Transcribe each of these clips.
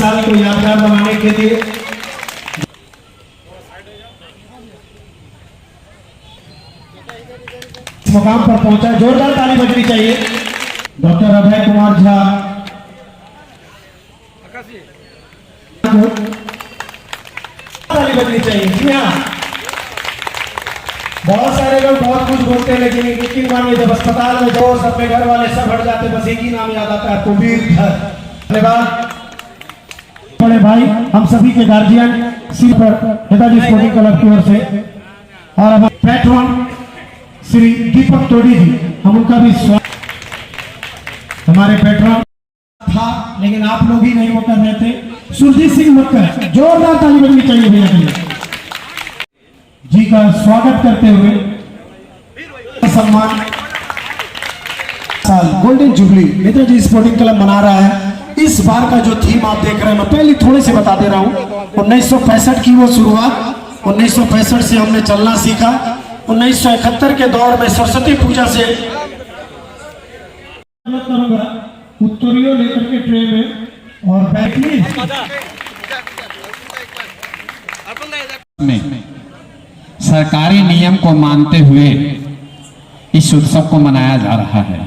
साल को यादगार बनाने के लिए मुकाम पर पहुंचा, जोरदार ताली बजनी चाहिए। डॉक्टर अभय कुमार झा ताली बजनी चाहिए। जी हाँ, बहुत सारे लोग बहुत कुछ बोलते हैं, लेकिन मानिए जब अस्पताल में जाओ अपने घर वाले सब हट जाते, बस एक ही नाम याद आता है, कुबीर घर। धन्यवाद बड़े भाई, हम सभी के गार्जियन सिर पर नेताजी स्पोर्टिंग क्लब की ओर से, और हमारे पैट्रन श्री दीपक तोड़ी जी, हम उनका भी स्वागत। हमारे पैट्रन था लेकिन आप लोग ही नहीं वो कर रहे थे, सुरजीत सिंह मक्कर, जोरदार ताली बजनी चाहिए भैया के लिए जी का स्वागत करते हुए सम्मान साल golden jubilee Netaji sporting club मना रहा है। इस बार का जो थीम आप देख रहे हैं, मैं पहले थोड़े से बता दे रहा हूँ। 1965 की वो शुरुआत, 1965 से हमने चलना सीखा। 1971 के दौर में सरस्वती पूजा से उत्तरियों लेकर के ट्रे में और बैठिए सरकारी नियम को मानते हुए इस उत्सव को मनाया जा रहा है।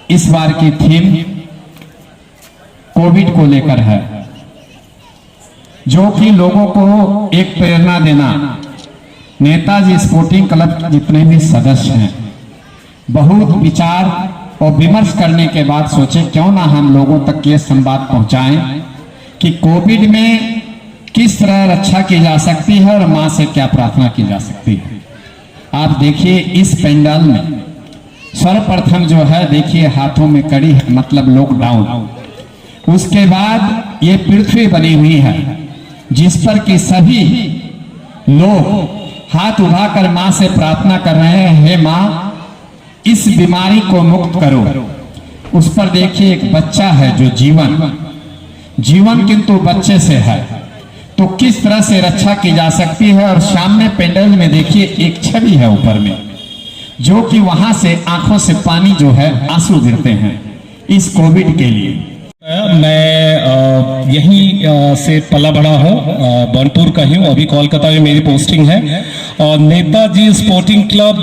इस बार की थीम कोविड को लेकर है, जो कि लोगों को एक प्रेरणा देना। नेताजी स्पोर्टिंग क्लब के जितने भी सदस्य हैं, बहुत विचार और विमर्श करने के बाद सोचे क्यों ना हम लोगों तक ये संवाद पहुंचाएं कि कोविड में किस तरह रक्षा की जा सकती है और मां से क्या प्रार्थना की जा सकती है। आप देखिए इस पंडाल में सर्वप्रथम जो है, देखिए हाथों में कड़ी है, मतलब लॉकडाउन। उसके बाद ये पृथ्वी बनी हुई है जिस पर कि सभी लोग हाथ उठाकर मां से प्रार्थना कर रहे हैं, हे मां इस बीमारी को मुक्त करो। उस पर देखिए एक बच्चा है, जो जीवन किंतु बच्चे से है, तो किस तरह से रक्षा की जा सकती है। और सामने पेंडल में देखिए एक छवि है ऊपर में, जो कि वहां से आंखों से पानी जो है, आंसू गिरते हैं इस कोविड के लिए। मैं यहीं से पला बड़ा हूँ, बनपुर का ही हूँ, अभी कोलकाता में मेरी पोस्टिंग है। और नेताजी स्पोर्टिंग क्लब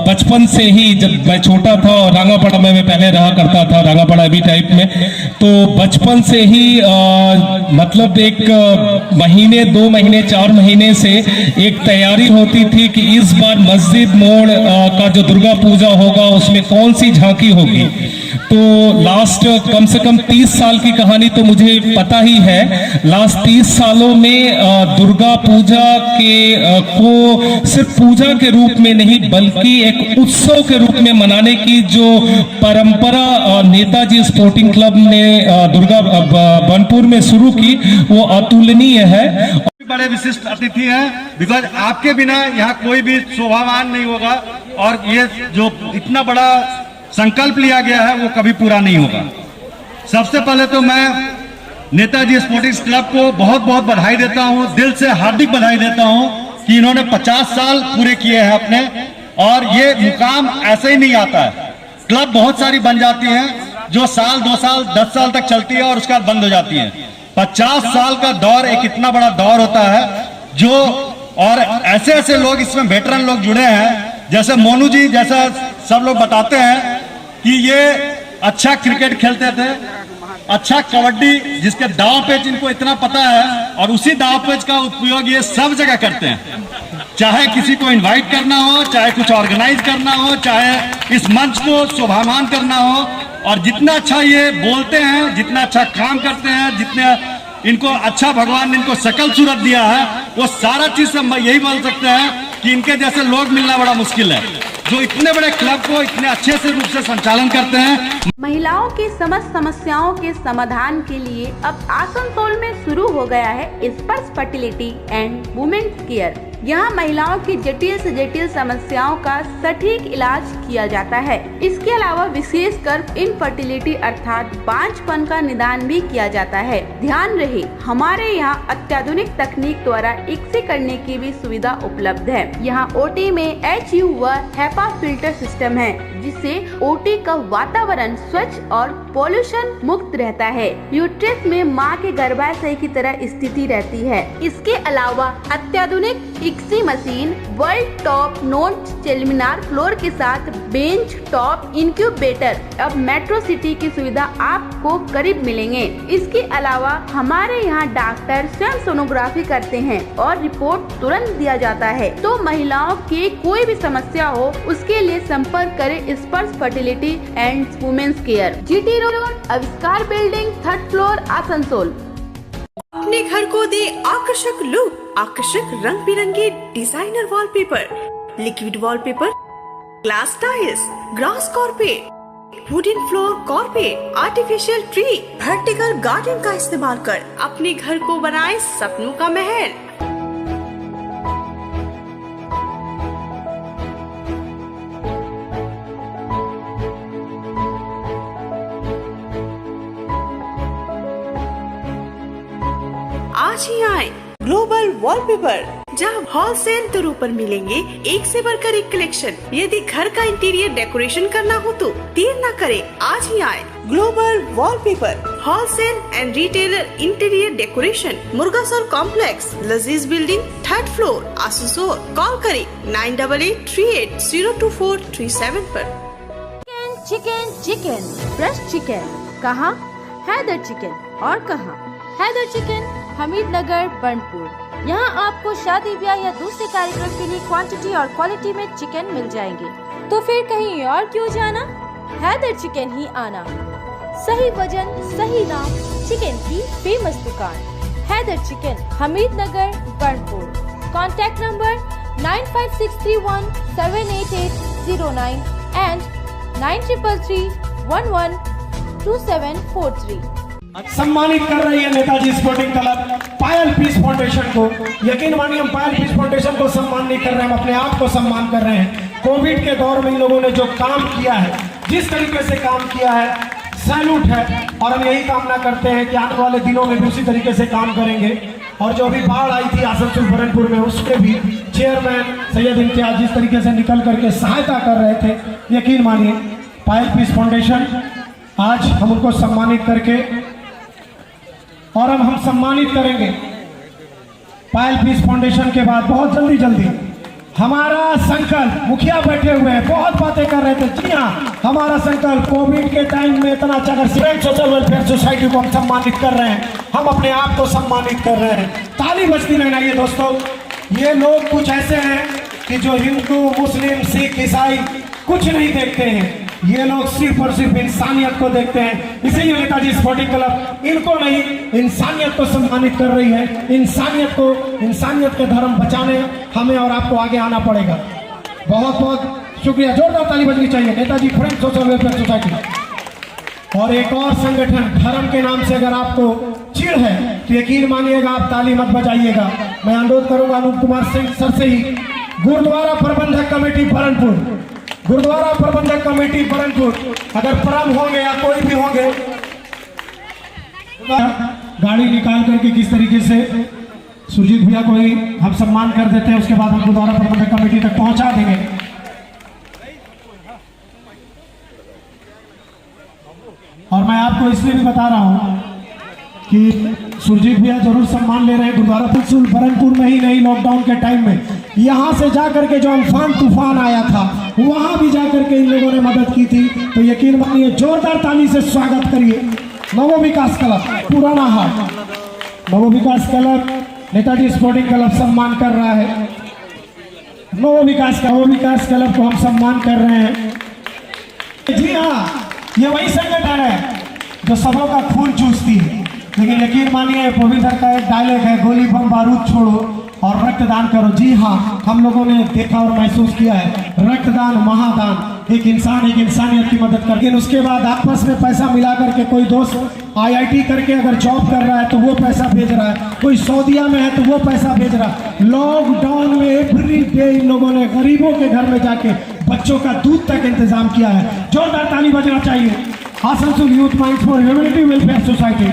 बचपन से ही, जब मैं छोटा था और रांगापाड़ा में मैं पहले रहा करता था, रांगापाड़ा अभी टाइप में, तो बचपन से ही मतलब एक महीने 2 महीने 4 महीने से एक तैयारी होती थी कि इस बार मस्जिद मोड़ का जो दुर्गा पूजा होगा उसमें कौन सी झांकी होगी। तो लास्ट कम से कम 30 साल की कहानी तो मुझे पता ही है। लास्ट 30 सालों में दुर्गा पूजा को सिर्फ पूजा के रूप में नहीं, बल्कि एक उत्सव के रूप में मनाने की जो परंपरा नेताजी स्पोर्टिंग क्लब ने दुर्गा बनपुर में शुरू की, वो अतुलनीय है। बड़े विशिष्ट अतिथि हैं, बिकॉज आपके बिना यहाँ कोई भी शोभावान नहीं होगा, और ये जो इतना बड़ा संकल्प लिया गया है वो कभी पूरा नहीं होगा। सबसे पहले तो मैं नेताजी स्पोर्टिंग क्लब को बहुत बहुत बधाई देता हूं, दिल से हार्दिक बधाई देता हूं कि इन्होंने 50 साल पूरे किए हैं अपने, और ये मुकाम ऐसे ही नहीं आता है। क्लब बहुत सारी बन जाती हैं जो साल 2 साल 10 साल तक चलती है और उसके बाद बंद हो जाती है। 50 साल का दौर एक इतना बड़ा दौर होता है जो, और ऐसे ऐसे लोग इसमें वेटरन लोग जुड़े हैं, जैसे मोनू जी जैसा सब लोग बताते हैं कि ये अच्छा क्रिकेट खेलते थे, अच्छा कबड्डी, जिसके दाव पेच इनको इतना पता है, और उसी दाव पेच का उपयोग ये सब जगह करते हैं। चाहे किसी को इनवाइट करना हो, चाहे कुछ ऑर्गेनाइज करना हो, चाहे इस मंच को शोभामान करना हो, और जितना अच्छा ये बोलते हैं, जितना अच्छा काम करते हैं, जितने इनको अच्छा भगवान ने इनको शकल सूरत दिया है, वो सारा चीज से यही बोल सकते हैं कि इनके जैसे लोग मिलना बड़ा मुश्किल है, जो इतने बड़े क्लब को इतने अच्छे से रूप से संचालन करते हैं। महिलाओं की समस्त समस्याओं के समाधान के लिए अब आसनसोल में शुरू हो गया है स्पर्श फर्टिलिटी एंड वुमेन्स केयर। यहाँ महिलाओं की जटिल से जटिल समस्याओं का सटीक इलाज किया जाता है। इसके अलावा विशेषकर इनफर्टिलिटी अर्थात बांझपन का निदान भी किया जाता है। ध्यान रहे, हमारे यहाँ अत्याधुनिक तकनीक द्वारा एक्स-रे करने की भी सुविधा उपलब्ध है। यहाँ ओटी में HU व HEPA फिल्टर सिस्टम है, जिससे ओटी का वातावरण स्वच्छ और पोल्यूशन मुक्त रहता है। यूट्रस में मां के गर्भाशय की तरह स्थिति रहती है। इसके अलावा अत्याधुनिक x ray machine world top note laminar floor के साथ बेंच टॉप इंक्यूबेटर अब मेट्रो सिटी की सुविधा आपको करीब मिलेंगे। इसके अलावा हमारे यहाँ डॉक्टर स्वयं सोनोग्राफी करते हैं और रिपोर्ट तुरंत दिया जाता है। तो महिलाओं की कोई भी समस्या हो, उसके लिए संपर्क करें Sparsh fertility and women's care, GT road, Avishkar building, 3rd floor, Asansol. अपने घर को दे आकर्षक लुक, आकर्षक रंग बिरंगे designer wallpaper, liquid wallpaper, glass tiles, grass carpet, wooden floor carpet, artificial tree, vertical garden का इस्तेमाल कर अपने घर को बनाए सपनों का महल। आज ही आए ग्लोबल वॉलपेपर, जहां होलसेल दरों पर मिलेंगे एक से बढ़कर एक कलेक्शन। यदि घर का इंटीरियर डेकोरेशन करना हो तो देर न करें, आज ही आए global wallpaper, wholesale and retailer interior decoration, Murgasol complex, Lazeez building, 3rd floor, Asansol. Call करें 9883824337 पर। चिकन चिकन फ्रेश चिकन कहाँ? हैदर चिकन। और कहाँ? हैदर चिकन, हमीद नगर, बर्नपुर। यहाँ आपको शादी ब्याह या दूसरे कार्यक्रम के लिए क्वांटिटी और क्वालिटी में चिकन मिल जाएंगे। तो फिर कहीं और क्यों जाना, हैदर चिकन ही आना। सही वजन, सही दाम, चिकन की फेमस दुकान Haider chicken, Hamid Nagar, Burnpur. Contact number 9563178809 and 9333112743। सम्मानित कर रही है Netaji sporting club Payal peace foundation को। यकीन मानिए, हम पायल पीस फाउंडेशन को सम्मान नहीं कर रहे हैं, हम अपने आप को सम्मान कर रहे हैं। कोविड के दौर में इन लोगों ने जो काम किया है, जिस तरीके से काम किया है, सैल्यूट है। और हम यही कामना करते हैं कि आने वाले दिनों में भी उसी तरीके से काम करेंगे। और जो अभी बाढ़ आई थी आसनसोल बरनपुर में, उसके भी चेयरमैन सैयद इम्तियाज जिस तरीके से निकल करके सहायता कर रहे थे, यकीन मानिए पायल पीस फाउंडेशन आज हम उनको सम्मानित करके, और अब हम सम्मानित करेंगे पायल पीस फाउंडेशन के बाद बहुत जल्दी हमारा संकल्प। मुखिया बैठे हुए हैं, बहुत बातें कर रहे थे। जी हाँ, हमारा संकल्प कोविड के टाइम में इतना अच्छा, सोशल वेलफेयर सोसाइटी को हम सम्मानित कर रहे हैं, हम अपने आप को सम्मानित कर रहे हैं। ताली बजती रहना। ये दोस्तों, ये लोग कुछ ऐसे हैं कि जो हिंदू, मुस्लिम, सिख, ईसाई कुछ नहीं देखते हैं। ये लोग सिर्फ और सिर्फ इंसानियत को देखते हैं। इसीलिए नेताजी स्पोर्टिंग क्लब इनको नहीं, इंसानियत को सम्मानित कर रही है। इंसानियत को, इंसानियत के धर्म बचाने हमें और आपको आगे आना पड़ेगा। बहुत बहुत शुक्रिया, जोरदार ताली बजनी चाहिए Netaji friends social welfare society. और एक और संगठन धर्म के नाम से अगर आपको चिढ़ है तो यकीन मानिएगा, आप ताली मत बजाइएगा। मैं अनुरोध करूंगा अनूप कुमार सिंह सर से ही, गुरुद्वारा प्रबंधक कमेटी बरनपुर, गुरुद्वारा प्रबंधक कमेटी बरनपुर, अगर परम होंगे या कोई भी होंगे, गाड़ी निकाल करके किस तरीके से सुरजीत भैया को ही हम सम्मान कर देते हैं, उसके बाद हम गुरुद्वारा प्रबंधक कमेटी तक पहुंचा देंगे। और मैं आपको इसलिए भी बता रहा हूं कि सुरजीत भैया जरूर सम्मान ले रहे हैं। गुरुद्वारा बरनपुर में ही नहीं, लॉकडाउन के टाइम में यहाँ से जाकर के जो अम्फान तूफान आया था, वहां भी जाकर के इन लोगों ने मदद की थी। तो यकीन मानिए, जोरदार ताली से स्वागत करिए नवो विकास क्लब पुराना हाट। नवो विकास क्लब, नेताजी स्पोर्टिंग क्लब सम्मान कर रहा है। नवो विकास क्लब को हम सम्मान कर रहे हैं। जी हाँ, ये वही संगठन है जो सबों का खून चूसती है। लेकिन यकीन मानिए, पवित्र का एक डायलॉग है, गोली बम बारूद छोड़ो और रक्तदान करो। जी हाँ, हम लोगों ने देखा और महसूस किया है, रक्तदान महादान। एक इंसान एक इंसानियत की मदद कर, लेकिन उसके बाद आपस में पैसा मिला करके कोई दोस्त IIT करके अगर जॉब कर रहा है तो वो पैसा भेज रहा है, कोई सऊदीया में है तो वो पैसा भेज रहा है। लॉकडाउन में एवरी डे इन लोगों ने गरीबों के घर में जाके बच्चों का दूध तक इंतजाम किया है। जोरदार ताली बजना चाहिए Asansol youth minds for humanity welfare society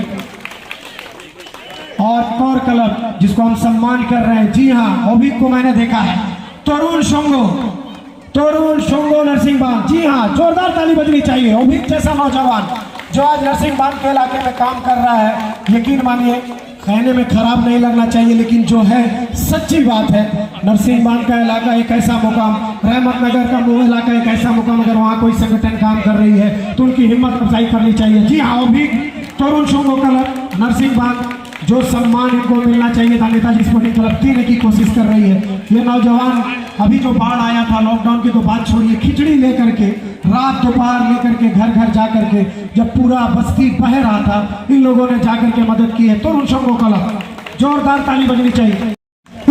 और कौर क्लब जिसको हम सम्मान कर रहे हैं। जी हाँ, ओभिक को मैंने देखा है। तरुण शोंगो नरसिंह बांध, जी हाँ, जोरदार ताली बजनी चाहिए। ओभिक जैसा नौजवान जो आज नरसिंह बांध के इलाके में काम कर रहा है, यकीन मानिए कहने में खराब नहीं लगना चाहिए, लेकिन जो है सच्ची बात है। नरसिंह बांध का इलाका एक ऐसा मुकाम, रहमत नगर का वो इलाका एक ऐसा मुकाम, अगर वहाँ कोई संगठन काम कर रही है तो उनकी हिम्मत अफजाई करनी चाहिए। जी हाँ, ओभिक, तरुण शोंगो क्लब, नरसिंह बांध, जो सम्मान इनको मिलना चाहिए था नेताजी स्पोर्टिंग क्लब देने की कोशिश कर रही है। ये नौजवान अभी जो बाढ़ आया था लॉकडाउन की तो बात छोड़िए, खिचड़ी लेकर के रात दोपहर लेकर के घर घर जा करके जब पूरा बस्ती बह रहा था इन लोगों ने जाकर के मदद की है। तरुण शोंगो क्लब, जोरदार ताली बजनी चाहिए,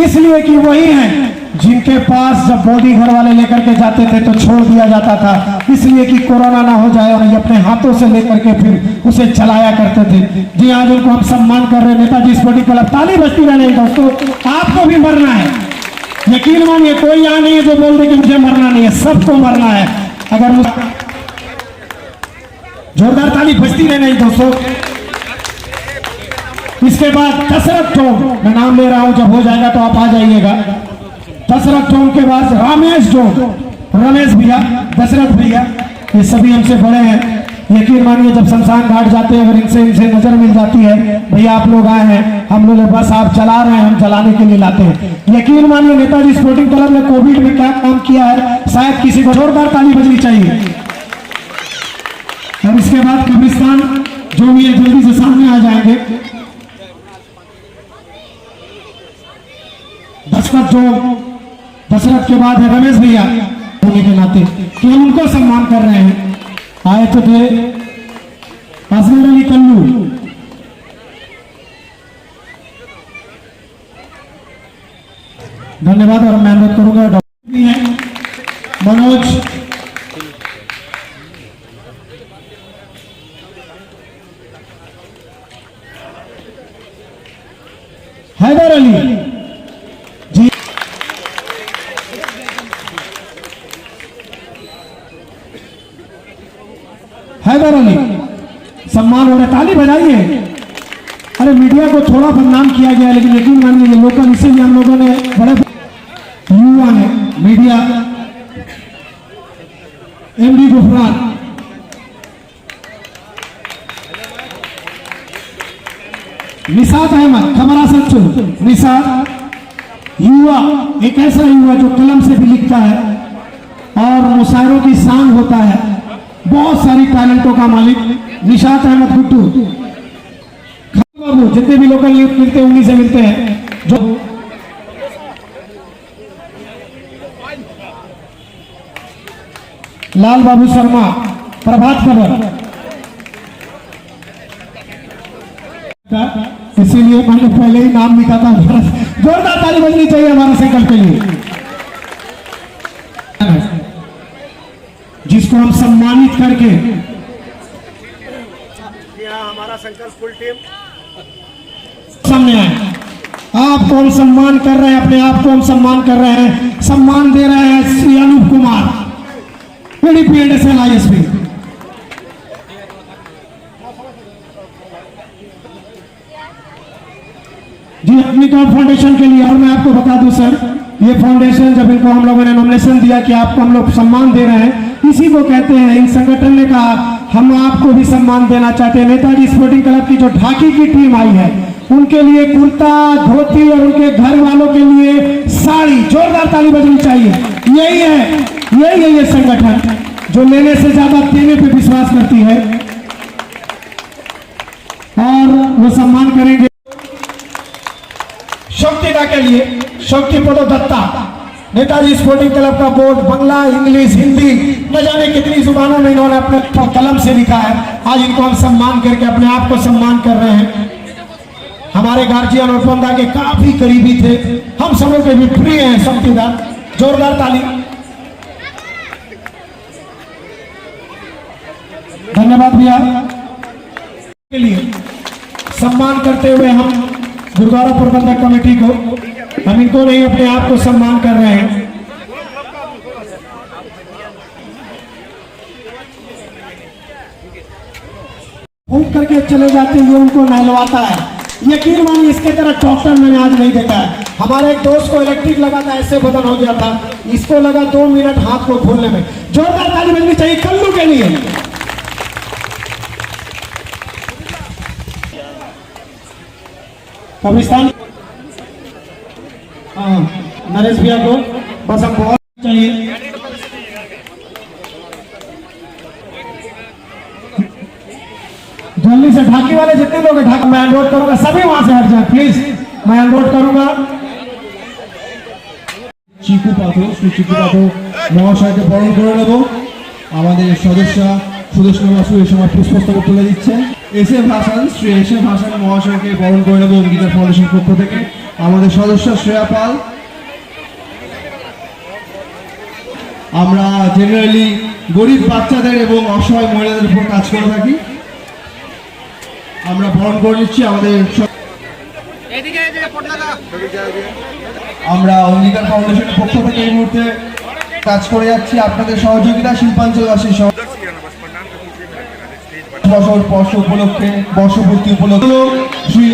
इसलिए कि वही है जिनके पास जब मोदी घर वाले लेकर के जाते थे तो छोड़ दिया जाता था, इसलिए कि कोरोना ना हो जाए, और ये अपने हाथों से लेकर के फिर उसे चलाया करते थे। जी आज उनको हम सम्मान कर रहे हैं, नेताजी स्पोर्टिंग क्लब। ताली बजती रहने दोस्तों, आपको भी मरना है, यकीन मानिए कोई यहाँ नहीं है जो बोल दे कि मुझे मरना नहीं है, सबको मरना है। अगर जोरदार ताली बजती रहने दोस्तों। इसके बाद दशरथ चौक, मैं नाम ले रहा हूं, जब हो जाएगा तो आप आ जाइएगा। दशरथ चौक के बाद रमेश भैया, दशरथ भैया, ये सभी हमसे बड़े हैं। यकीन मानिए जब शमशान घाट जाते हैं अगर इनसे नजर मिल जाती है, भैया आप लोग आए हैं, हम लोग बस आप चला रहे हैं, हम चलाने के लिए लाते हैं। यकीन मानिए नेताजी स्पोर्टिंग क्लब ने कोविड में क्या काम किया है, शायद किसी को जोरदार ताली बजनी चाहिए। और इसके बाद कब्रिस्तान जो भी है जल्दी से सामने आ जाएंगे। दशरथ के बाद है रमेश भैया, होने के नाते कि हम उनको सम्मान कर रहे हैं। आए तो थे असगर अली कल्लू, धन्यवाद। और मैं अनुरोध करूंगा डॉक्टर भी हैं मनोज, हैदर अली जी, हैदर अली सम्मान हो रहा है, ताली बजाइए। अरे मीडिया को थोड़ा बदनाम किया गया, लेकिन यकीन मानिए ये लोकल, इसीलिए हम लोगों ने बड़े युवा है मीडिया, MD गुफरान, निसात अहमद, खबरा सच्चू, निसात युवा, एक ऐसा युवा जो कलम से भी लिखता है और मुशायरों की शान होता है, बहुत सारी टैलेंटों का मालिक निशात अहमद गुड्डू। बाबू जितने भी लोकल न्यूज मिलते हैं उन्हीं से मिलते हैं। जो लाल बाबू शर्मा, प्रभात खबर, इसीलिए मैंने पहले ही नाम लिखा था। जोरदार ताली बजनी चाहिए हमारा संकल्प के लिए, जिसको हम सम्मानित करके हमारा संकल्प फुल टीम सामने आए। आपको हम सम्मान कर रहे हैं, अपने आप को हम सम्मान कर रहे हैं, सम्मान दे रहे हैं श्री अनूप कुमार, PDPSL ISP। जी अग्निकांड फाउंडेशन के लिए, और मैं आपको बता दूं सर, ये फाउंडेशन जब इनको हम लोगों ने नॉमिनेशन दिया कि आपको हम लोग सम्मान दे रहे हैं, इसी को कहते हैं, इन संगठन ने कहा हम आपको भी सम्मान देना चाहते हैं। नेताजी स्पोर्टिंग क्लब की जो ढाकी की टीम आई है उनके लिए कुर्ता धोती और उनके घर वालों के लिए साड़ी, जोरदार ताली बजनी चाहिए। यही है ये संगठन जो लेने से ज्यादा देने पे विश्वास करती है, और वो सम्मान करेंगे। शक्तिदा के लिए शक्ति पदो दत्ता, नेताजी स्पोर्टिंग क्लब का बोर्ड बांग्ला, इंग्लिश, हिंदी, न जाने कितनी जुबानों में इन्होंने अपने कलम से लिखा है। आज इनको हम सम्मान करके अपने आप को सम्मान कर रहे हैं। हमारे गार्जियन और बंदा के काफी करीबी थे, हम सबों के भी प्रिय हैं शक्तिदा, जोरदार ताली। धन्यवाद भैया के लिए। सम्मान करते हुए हम गुरुद्वारा प्रबंधक कमेटी को, हम इनको नहीं अपने आप को सम्मान कर रहे हैं। फूंक करके चले जाते हैं, उनको नहलवाता है। यकीन मानिए इसके तरह डॉक्टर मैंने आज नहीं देखा है। हमारे एक दोस्त को इलेक्ट्रिक लगा था, ऐसे बदन हो गया था, इसको लगा 2 मिनट हाथ को खोलने में। जोरदार ताली बजनी चाहिए कल्लू के लिए। कब्रिस्तान हाँ नरेश भैया को बस हम बहुत चाहिए। जल्दी से ढाकी वाले जितने लोग ढाक, मैं अनुरोध करूंगा सभी वहां से हट जाए प्लीज। मैं अनुरोध करूंगा চিকু পাথর, শ্রী চিকু পাথর মহাশয়কে বরণ করে নেব। আমাদের সদস্য সুদেশনা বাসু এই সময় পুষ্পস্তবক তুলে দিচ্ছেন। এস এ ভাসান, শ্রী এস এ ভাসান মহাশয়কে বরণ করে নেব অঙ্গীকার ফাউন্ডেশন পক্ষ থেকে। আমাদের সদস্য শ্রেয়া পাল। আমরা জেনারেলি গরিব বাচ্চাদের এবং অসহায় মহিলাদের উপর কাজ করে থাকি। আমরা বরণ করে নিচ্ছি আমাদের আমরা অঙ্গীকার ফাউন্ডেশনের পক্ষ থেকে এই মুহূর্তে কাজ করে যাচ্ছি আপনাদের সহযোগিতা শিল্পাঞ্চলবাসী বর্ষ উপলক্ষে বর্ষপূর্তি উপলক্ষে শ্রী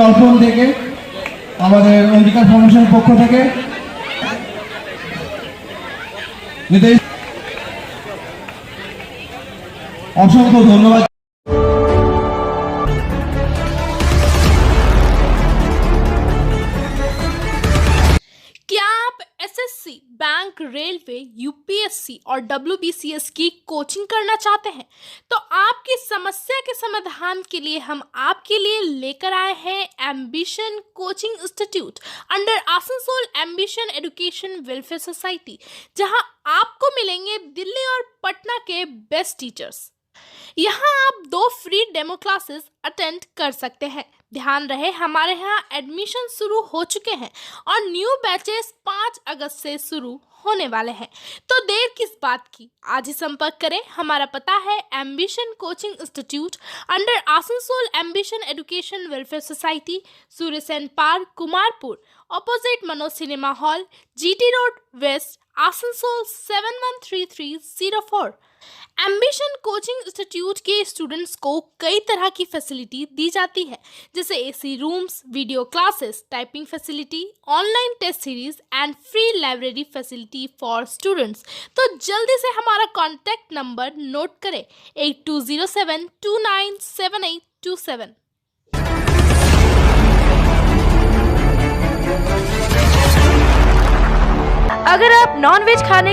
অর্পণ থেকে আমাদের অঙ্গীকার ফাউন্ডেশনের পক্ষ থেকে অসংখ্য ধন্যবাদ। क्या आप एसएससी, बैंक, रेलवे, यूपीएससी और डब्ल्यूबीसीएस की कोचिंग करना चाहते हैं? तो आपकी समस्या के समाधान के लिए हम आपके लिए लेकर आए हैं ambition coaching institute under Asansol ambition education welfare society, जहां आपको मिलेंगे दिल्ली और पटना के बेस्ट टीचर्स। यहाँ आप 2 फ्री डेमो क्लासेस अटेंड कर सकते हैं। ध्यान रहे हमारे यहाँ एडमिशन शुरू हो चुके हैं और न्यू बैचेस 5 अगस्त से शुरू होने वाले हैं, तो देर किस बात की, आज ही संपर्क करें। हमारा पता है ambition coaching institute under Asansol ambition education welfare society, Suryasen park, Kumarpur, opposite Manoj cinema hall, GT road west, Asansol 713304। Ambition coaching institute के स्टूडेंट्स को कई तरह की फैसिलिटी दी जाती है, जैसे AC rooms, video classes, typing facility, online test series and free library facility for students. तो जल्दी से हमारा कॉन्टैक्ट नंबर नोट करें 8207297827। अगर आप नॉनवेज खाने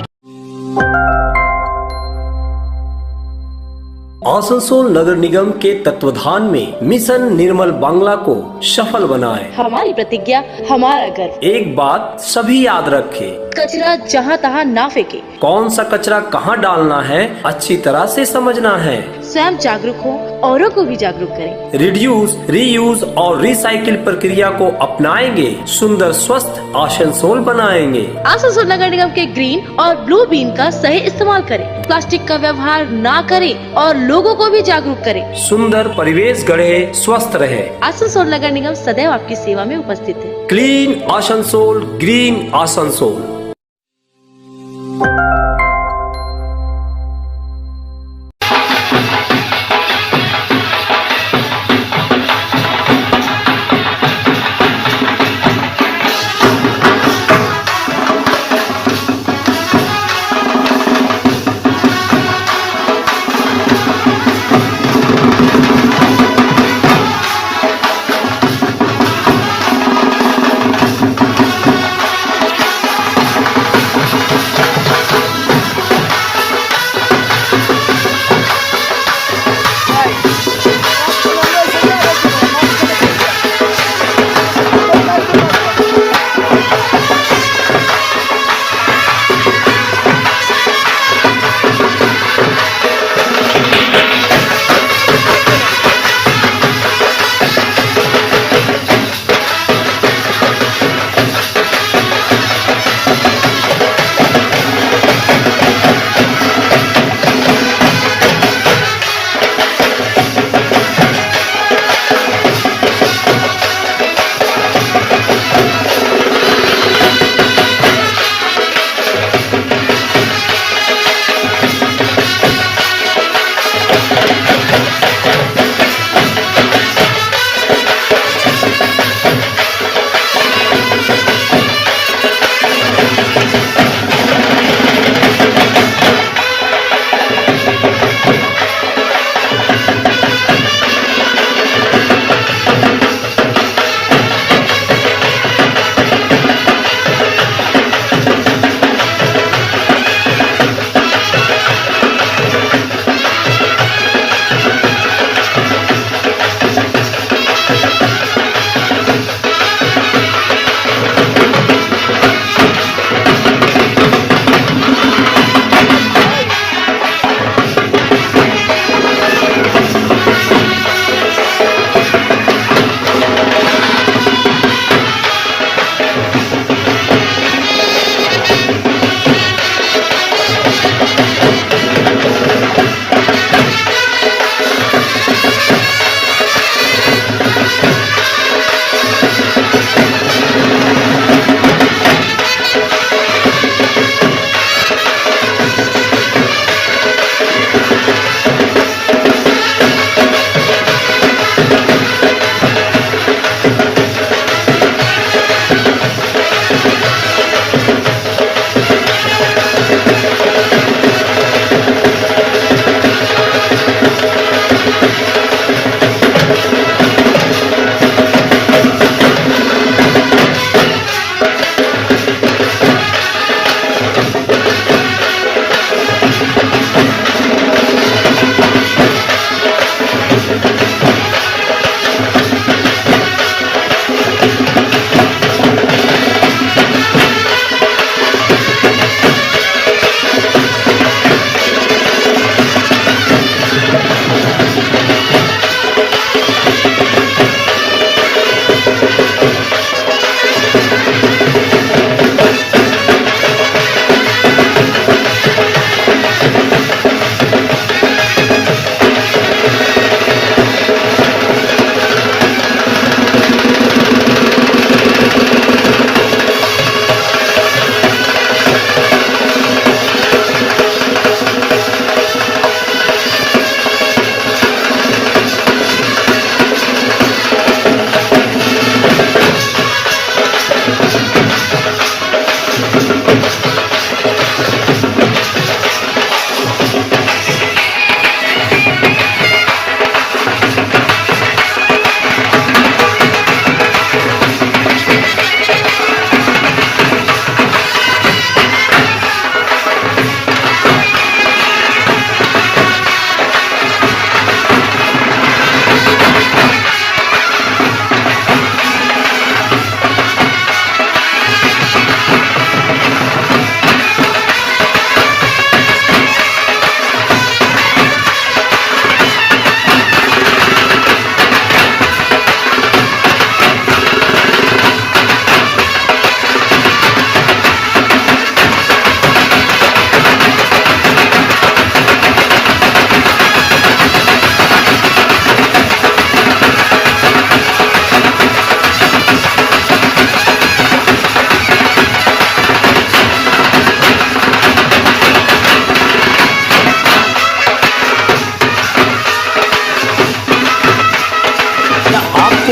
आसनसोल नगर निगम के तत्वाधान में मिशन निर्मल बांग्ला को सफल बनाएं। हमारी प्रतिज्ञा, हमारा गर्व। एक बात सभी याद रखें, कचरा जहाँ तहाँ ना फेंके। कौन सा कचरा कहाँ डालना है अच्छी तरह से समझना है। स्वयं जागरूक हो, औरों को भी जागरूक करें। रिड्यूस, रीयूज और रिसाइकिल प्रक्रिया को अपनाएंगे, सुंदर स्वस्थ आसनसोल बनाएंगे। आसनसोल नगर निगम के ग्रीन और ब्लू बीन का सही इस्तेमाल करें, प्लास्टिक का व्यवहार ना करें और लोगों को भी जागरूक करें। सुंदर परिवेश गढ़े, स्वस्थ रहे। आसनसोल नगर निगम सदैव आपकी सेवा में उपस्थित है। Clean Asansol, green Asansol.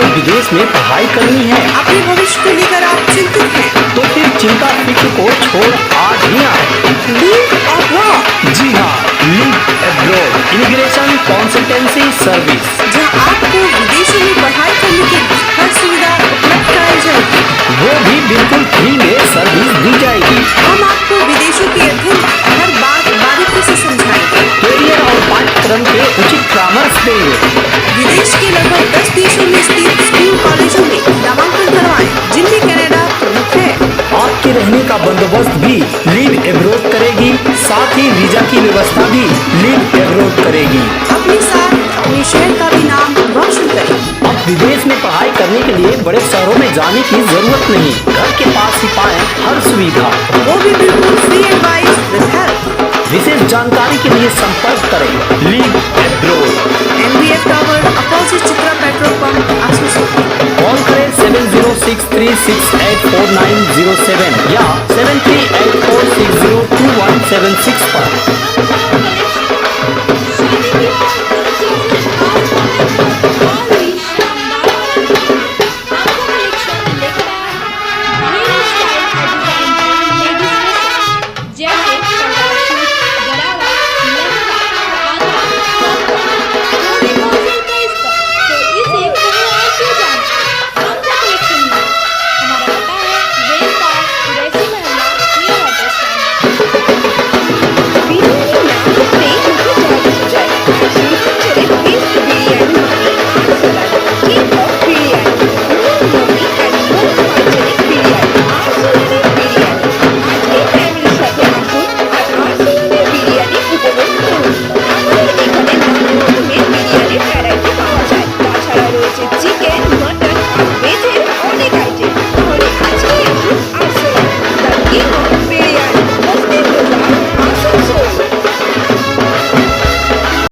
विदेश में पढ़ाई करनी है, अपने भविष्य को लेकर आप चिंतित हैं, तो फिर चिंता फिक्र को छोड़ आज ही आए। Leave abroad. जी हाँ, leave abroad immigration consultancy service, जहां आपको विदेशों में पढ़ाई करने की हर सुविधा उपलब्ध कराई जाएगी, वो भी बिल्कुल फ्री में सर्विस दी जाएगी। हम आपको विदेशों के अध्ययन हर बात बारीकी से समझाएंगे, कैरियर और पाठ्यक्रम के उचित परामर्श देंगे। विदेश के लगभग 10 देशों में स्थित स्कूल कॉलेजों में नामांकन करवाएं, जिनमें कनाडा प्रमुख है। आपके रहने का बंदोबस्त भी लीव अब्रॉड करेगी, साथ ही वीजा की व्यवस्था भी लीव अब्रॉड करेगी। अपने साथ अपने शहर का भी नाम रोशन करें। अब विदेश में पढ़ाई करने के लिए बड़े शहरों में जाने की जरूरत नहीं, घर के पास ही पाएं हर सुविधा, वो भी बिल्कुल फ्री एडवाइस विद हेल्प। विशेष जानकारी के लिए संपर्क करें leave abroad, MBF tower opposite Chitra petrol pump आसुसो। कॉल करें 7063684907 या 7384602176 पर।